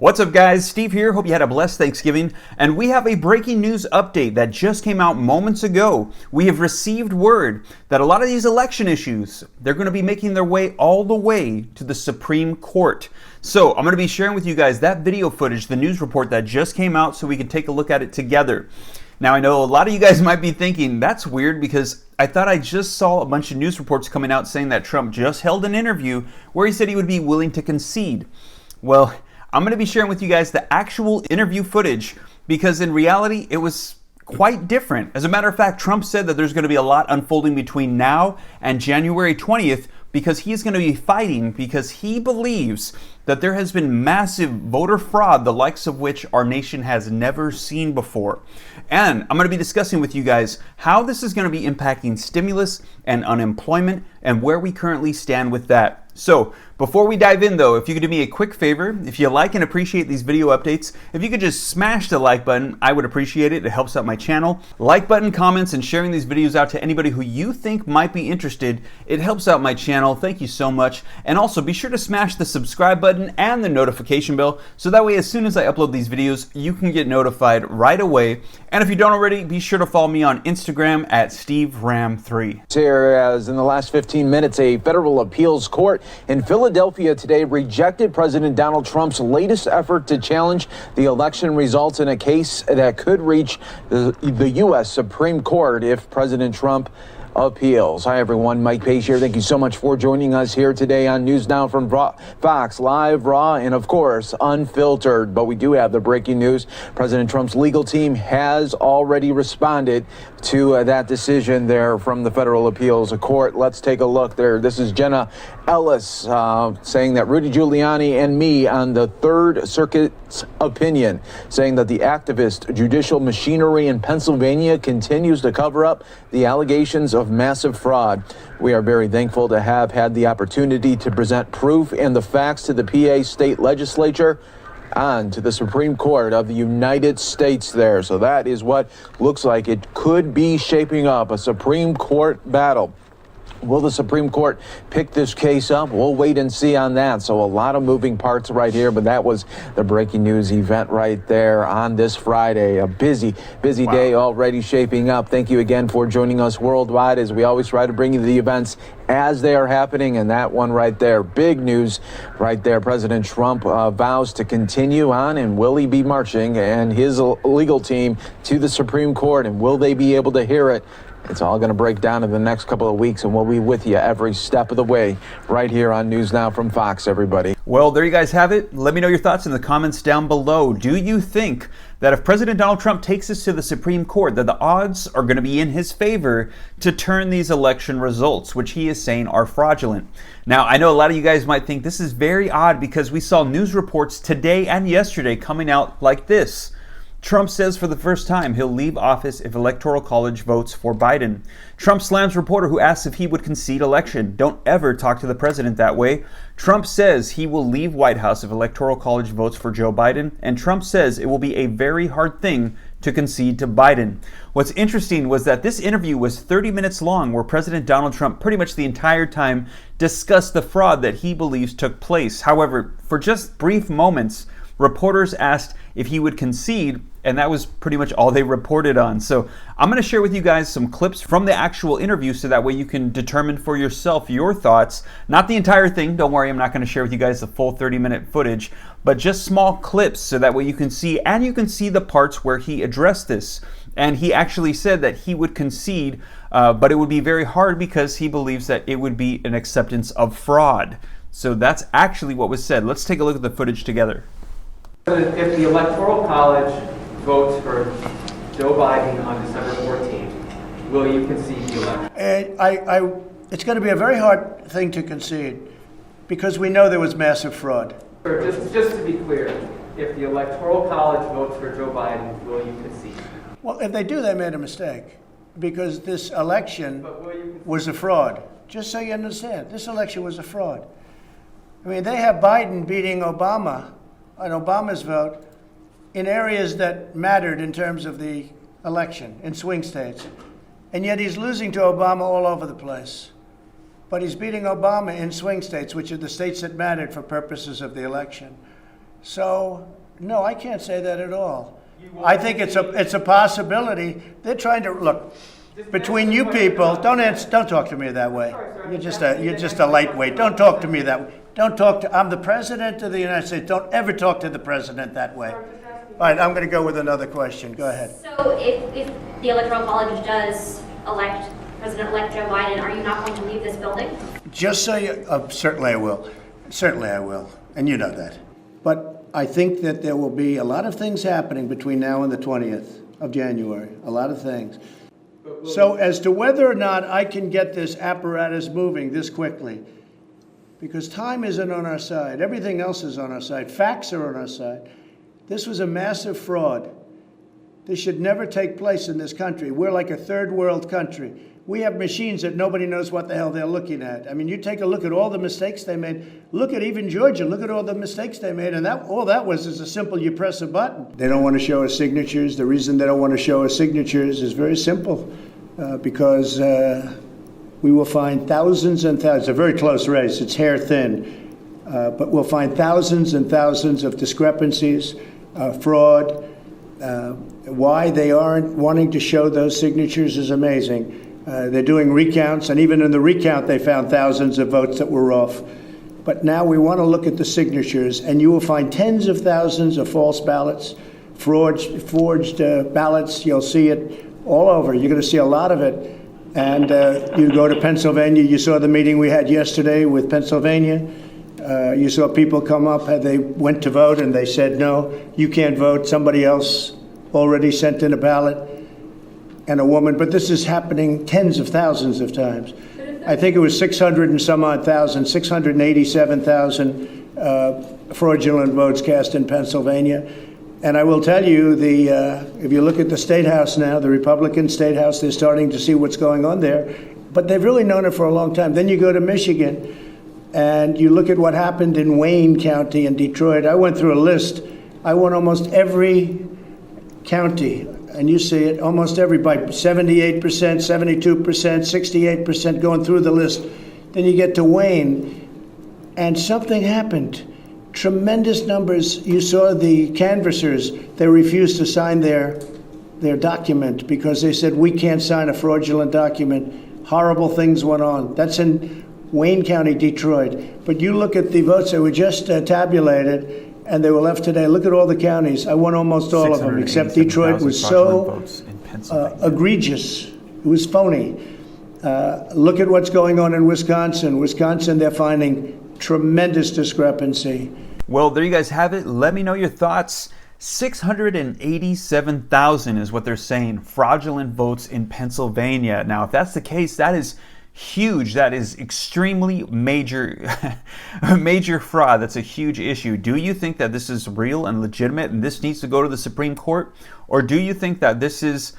What's up guys, Steve here. Hope you had a blessed Thanksgiving, and we have a breaking news update that just came out moments ago. We have received word that a lot of these election issues, they're going to be making their way all the way to the Supreme Court. So I'm going to be sharing with you guys that video footage, the news report that just came out, so we can take a look at it together. Now I know a lot of you guys might be thinking, that's weird because I thought I just saw a bunch of news reports coming out saying that Trump just held an interview where he said he would be willing to concede. Well, I'm going to be sharing with you guys the actual interview footage because in reality, it was quite different. As a matter of fact, Trump said that there's going to be a lot unfolding between now and January 20th because he's going to be fighting because he believes that there has been massive voter fraud, the likes of which our nation has never seen before. And I'm going to be discussing with you guys how this is going to be impacting stimulus and unemployment and where we currently stand with that. So before we dive in though, if you could do me a quick favor, if you like and appreciate these video updates, if you could just smash the like button, I would appreciate it. It helps out my channel. Like button, comments, and sharing these videos out to anybody who you think might be interested. It helps out my channel. Thank you so much. And also be sure to smash the subscribe button and the notification bell so that way as soon as I upload these videos, you can get notified right away. And if you don't already, be sure to follow me on Instagram at SteveRam3. Here, as in the last 15 minutes, a federal appeals court in Philadelphia today rejected President Donald Trump's latest effort to challenge the election results in a case that could reach the U.S. Supreme Court if President Trump appeals. Hi everyone, Mike Page here. Thank you so much for joining us here today on News Now from Fox, live, raw, and of course, unfiltered. But we do have the breaking news. President Trump's legal team has already responded to that decision there from the federal appeals court. Let's take a look there. This is Jenna Ellis saying that Rudy Giuliani and me on the Third Circuit's opinion, saying that the activist judicial machinery in Pennsylvania continues to cover up the allegations of massive fraud. We are very thankful to have had the opportunity to present proof and the facts to the PA state legislature and to the Supreme Court of the United States there. So that is what looks like it could be shaping up, a Supreme Court battle. Will the Supreme Court pick this case up? We'll wait and see on that. So a lot of moving parts right here, but that was the breaking news event right there on this Friday. A busy day already shaping up. Thank you again for joining us worldwide as we always try to bring you the events as they are happening. And that one right there, big news right there. President Trump vows to continue on, and will he be marching and his legal team to the Supreme Court, and will they be able to hear it? It's all going to break down in the next couple of weeks, and we'll be with you every step of the way right here on News Now from Fox, everybody. Well, there you guys have it. Let me know your thoughts in the comments down below. Do you think that if President Donald Trump takes us to the Supreme Court, that the odds are going to be in his favor to turn these election results, which he is saying are fraudulent? Now, I know a lot of you guys might think this is very odd because we saw news reports today and yesterday coming out like this. Trump says for the first time he'll leave office if Electoral College votes for Biden. Trump slams reporter who asks if he would concede election. Don't ever talk to the president that way. Trump says he will leave White House if Electoral College votes for Joe Biden. And Trump says it will be a very hard thing to concede to Biden. What's interesting was that this interview was 30 minutes long, where President Donald Trump pretty much the entire time discussed the fraud that he believes took place. However, for just brief moments, reporters asked if he would concede, and that was pretty much all they reported on. So I'm going to share with you guys some clips from the actual interview so that way you can determine for yourself your thoughts. Not the entire thing, don't worry, I'm not going to share with you guys the full 30-minute footage, but just small clips so that way you can see, and you can see the parts where he addressed this. And he actually said that he would concede, but it would be very hard because he believes that it would be an acceptance of fraud. So that's actually what was said. Let's take a look at the footage together. If the Electoral College votes for Joe Biden on December 14th, will you concede the election? It's going to be a very hard thing to concede because we know there was massive fraud. Just to be clear, if the Electoral College votes for Joe Biden, will you concede? Well, if they do, they made a mistake because this election was a fraud. Just so you understand, this election was a fraud. I mean, they have Biden beating Obama on Obama's vote in areas that mattered in terms of the election, in swing states. And yet he's losing to Obama all over the place. But he's beating Obama in swing states, which are the states that mattered for purposes of the election. So, no, I can't say that at all. I think it's a possibility. They're trying to look between you people. Don't talk to me that way. You're just a lightweight. Don't talk to me that way. Don't talk to. I'm the president of the United States. Don't ever talk to the president that way. All right, I'm going to go with another question. Go ahead. So, if the Electoral College does elect President-elect Joe Biden, are you not going to leave this building? Just so you, certainly I will. Certainly I will, and you know that. But I think that there will be a lot of things happening between now and the 20th of January, a lot of things. So as to whether or not I can get this apparatus moving this quickly, because time isn't on our side, everything else is on our side, facts are on our side. This was a massive fraud. This should never take place in this country. We're like a third world country. We have machines that nobody knows what the hell they're looking at. I mean, you take a look at all the mistakes they made. Look at even Georgia. Look at all the mistakes they made. And all that was is a simple, you press a button. They don't want to show us signatures. The reason they don't want to show us signatures is very simple, because we will find thousands and thousands. It's a very close race. It's hair thin. But we'll find thousands and thousands of discrepancies, fraud. Why they aren't wanting to show those signatures is amazing. They're doing recounts, and even in the recount, they found thousands of votes that were off. But now we want to look at the signatures, and you will find tens of thousands of false ballots, forged ballots. You'll see it all over. You're going to see a lot of it. And you go to Pennsylvania. You saw the meeting we had yesterday with Pennsylvania. You saw people come up. They went to vote, and they said, no, you can't vote. Somebody else already sent in a ballot. And a woman, but this is happening tens of thousands of times. I think it was 600 and some odd thousand, 687,000 fraudulent votes cast in Pennsylvania. And I will tell you, if you look at the State House now, the Republican State House, they're starting to see what's going on there. But they've really known it for a long time. Then you go to Michigan, and you look at what happened in Wayne County in Detroit. I went through a list. I won almost every county. And you see it almost by 78%, 72%, 68% going through the list. Then you get to Wayne, and something happened. Tremendous numbers. You saw the canvassers. They refused to sign their document because they said, we can't sign a fraudulent document. Horrible things went on. That's in Wayne County, Detroit. But you look at the votes that were just tabulated, and they were left today. Look at all the counties. I won almost all of them, except Detroit was so egregious. It was phony. Look at what's going on in Wisconsin. Wisconsin, they're finding tremendous discrepancy. Well, there you guys have it. Let me know your thoughts. 687,000 is what they're saying, fraudulent votes in Pennsylvania. Now, if that's the case, that is huge. That is extremely major fraud. That's a huge issue. Do you think that this is real and legitimate and this needs to go to the Supreme Court? Or do you think that this is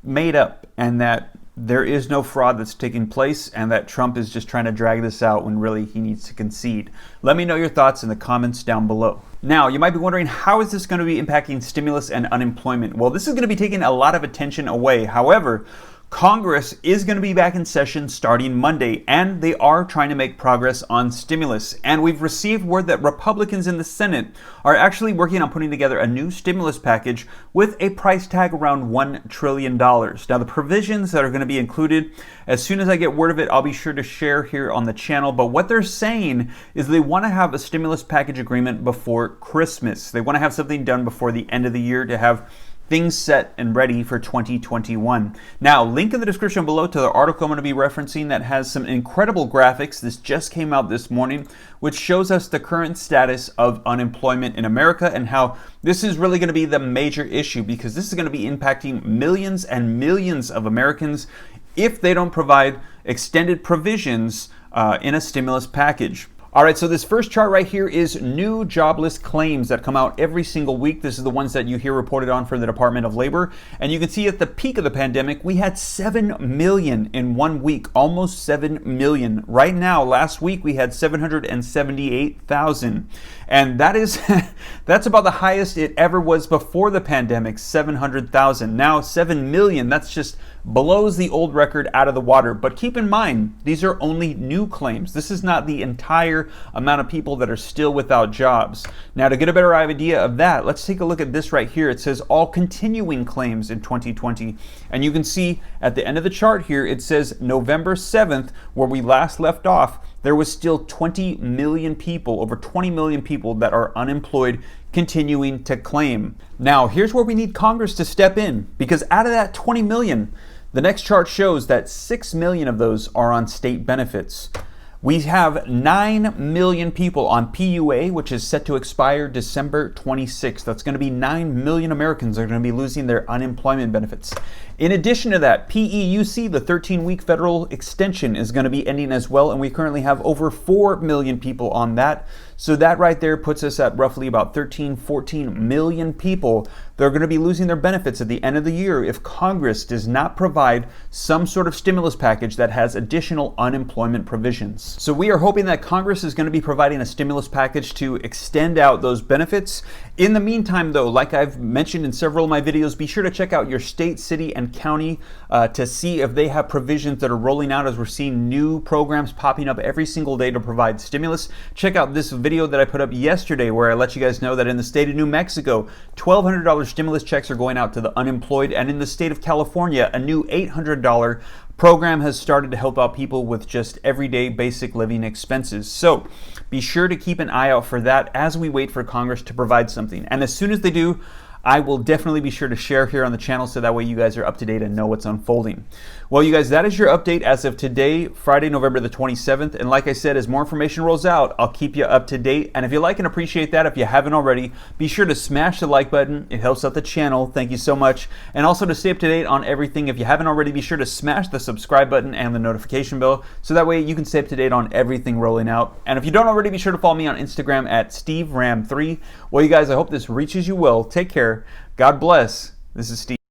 made up and that there is no fraud that's taking place and that Trump is just trying to drag this out when really he needs to concede? Let me know your thoughts in the comments down below. Now, you might be wondering, how is this going to be impacting stimulus and unemployment? Well, this is going to be taking a lot of attention away. However, Congress is going to be back in session starting Monday, and they are trying to make progress on stimulus. And we've received word that Republicans in the Senate are actually working on putting together a new stimulus package with a price tag around $1 trillion. Now, the provisions that are going to be included, as soon as I get word of it, I'll be sure to share here on the channel. But what they're saying is they want to have a stimulus package agreement before Christmas. They want to have something done before the end of the year to have things set and ready for 2021. Now, link in the description below to the article I'm going to be referencing that has some incredible graphics. This just came out this morning, which shows us the current status of unemployment in America and how this is really going to be the major issue, because this is going to be impacting millions and millions of Americans if they don't provide extended provisions in a stimulus package. All right, so this first chart right here is new jobless claims that come out every single week. This is the ones that you hear reported on from the Department of Labor. And you can see at the peak of the pandemic, we had 7 million in 1 week, almost 7 million. Right now, last week, we had 778,000. And that is That's about the highest it ever was before the pandemic, 700,000. Now 7 million, that's just blows the old record out of the water. But keep in mind, these are only new claims. This is not the entire amount of people that are still without jobs. Now, to get a better idea of that, let's take a look at this right here. It says all continuing claims in 2020. And you can see at the end of the chart here, it says November 7th, where we last left off, there was still 20 million people, over 20 million people that are unemployed, continuing to claim. Now, here's where we need Congress to step in, because out of that 20 million, the next chart shows that 6 million of those are on state benefits. We have 9 million people on PUA, which is set to expire December 26th. That's going to be 9 million Americans are going to be losing their unemployment benefits. In addition to that, PEUC, the 13-week federal extension, is going to be ending as well, and we currently have over 4 million people on that. So that right there puts us at roughly about 13, 14 million people that are going to be losing their benefits at the end of the year if Congress does not provide some sort of stimulus package that has additional unemployment provisions. So we are hoping that Congress is going to be providing a stimulus package to extend out those benefits. In the meantime, though, like I've mentioned in several of my videos, be sure to check out your state, city, and county to see if they have provisions that are rolling out, as we're seeing new programs popping up every single day to provide stimulus. Check out this video that I put up yesterday where I let you guys know that in the state of New Mexico, $1,200 stimulus checks are going out to the unemployed, and in the state of California, a new $800 program has started to help out people with just everyday basic living expenses. So be sure to keep an eye out for that as we wait for Congress to provide something. And as soon as they do, I will definitely be sure to share here on the channel so that way you guys are up to date and know what's unfolding. Well, you guys, that is your update as of today, Friday, November the 27th. And like I said, as more information rolls out, I'll keep you up to date. And if you like and appreciate that, if you haven't already, be sure to smash the like button. It helps out the channel. Thank you so much. And also to stay up to date on everything, if you haven't already, be sure to smash the subscribe button and the notification bell so that way you can stay up to date on everything rolling out. And if you don't already, be sure to follow me on Instagram at SteveRam3. Well, you guys, I hope this reaches you well. Take care. God bless. This is Steve.